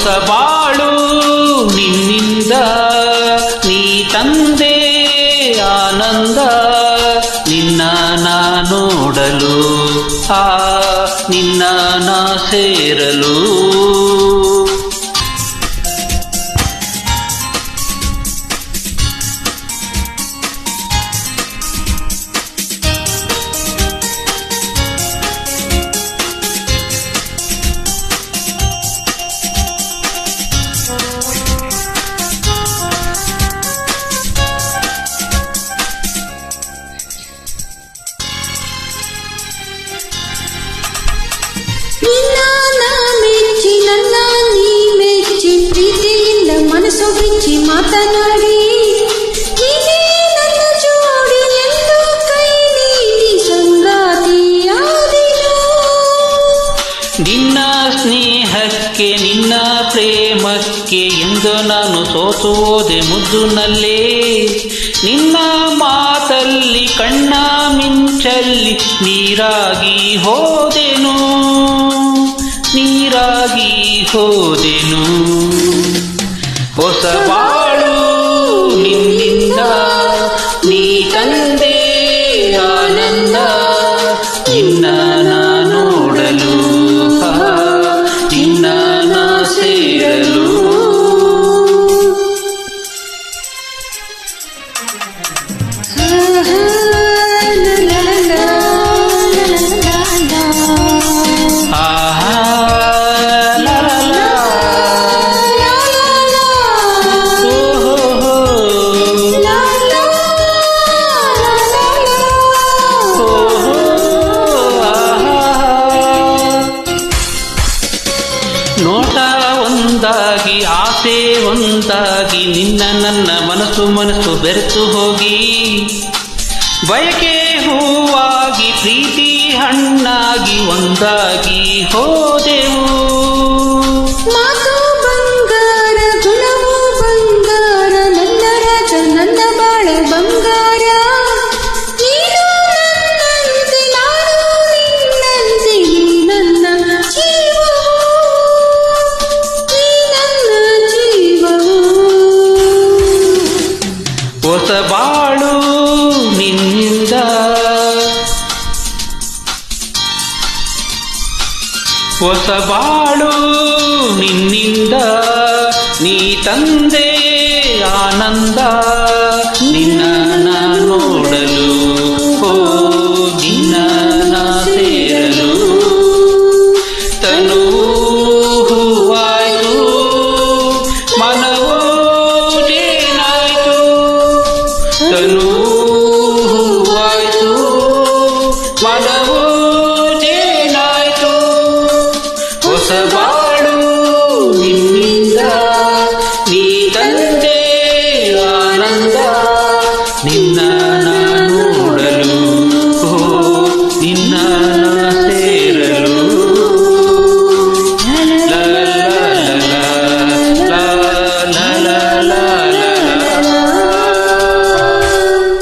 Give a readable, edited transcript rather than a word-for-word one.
ಹೊಸ ಬಾಳು ನಿನ್ನಿಂದ ನೀ ತಂದೆ ಆನಂದ ನಿನ್ನ ನಾ ನೋಡಲು ನಿನ್ನ ನಾ ಸೇರಲು ಮನಸ್ಸು ಬಿಚ್ಚಿ ಮಾತನಾಡಿ ನೀನೇ ನನ್ನ ಜೋಡಿ ಎಂದು ಕೈ ನೀಡಿ ಸಂಗಾತಿಯಾದೆನು. ನಿನ್ನ ಸ್ನೇಹಕ್ಕೆ ನಿನ್ನ ಪ್ರೇಮಕ್ಕೆ ಎಂದು ನಾನು ಸೋತು ಹೋದೆ ಮುದ್ದುನಲ್ಲೇ ನಿನ್ನ ಮಾತಲ್ಲಿ ಕಣ್ಣ ಮಿಂಚಲ್ಲಿ ನೀರಾಗಿ ಹೋದೆನು ನೀರಾಗಿ ಹೋದೆನು. ಹೊಸ ಬಾಳು ನಿನ್ನಿಂದ ನೀ ತಂದೆ ಆನಂದ ನಿನ್ನ ನಾ ನೋಡಲು ನಿನ್ನ ನಾ ಸೇರಲು. ನೋಟ ಒಂದಾಗಿ ಆಸೆ ಒಂದಾಗಿ ನಿನ್ನ ನನ್ನ ಮನಸ್ಸು ಬೆರೆತು ಹೋಗಿ ಬಯಕೆ ಹೂವಾಗಿ ಪ್ರೀತಿ ಹಣ್ಣಾಗಿ ಒಂದಾಗಿ ಹೋದೆವು. ಮಾತು ಬಂಗಾರ ಗುಣವು ಬಂಗಾರ ನನ್ನ ರಾಜ ನನ್ನ ಬಾಳ ಬಂಗಾರ. ನೀನು ನನ್ನಂತೆ ನಾನು ನಿನ್ನಂತೆ ನೀ ನನ್ನ ಜೀವವು ನೀ ನನ್ನ ಜೀವವು. ಹೊಸ ಬಾಳು ನಿನ್ನಿಂದ ಹೊಸ ಬಾಳು ನಿನ್ನಿಂದ ನೀ ತಂದೆ ಆನಂದ ನಿನ್ನ ನಾ ನೋಡಲು ನಿನ್ನ ನಾ ಸೇರಲು. ತನು ಹೂವಾಯ್ತು ಮನವೋ ಜೇನಾಯ್ತು ತನು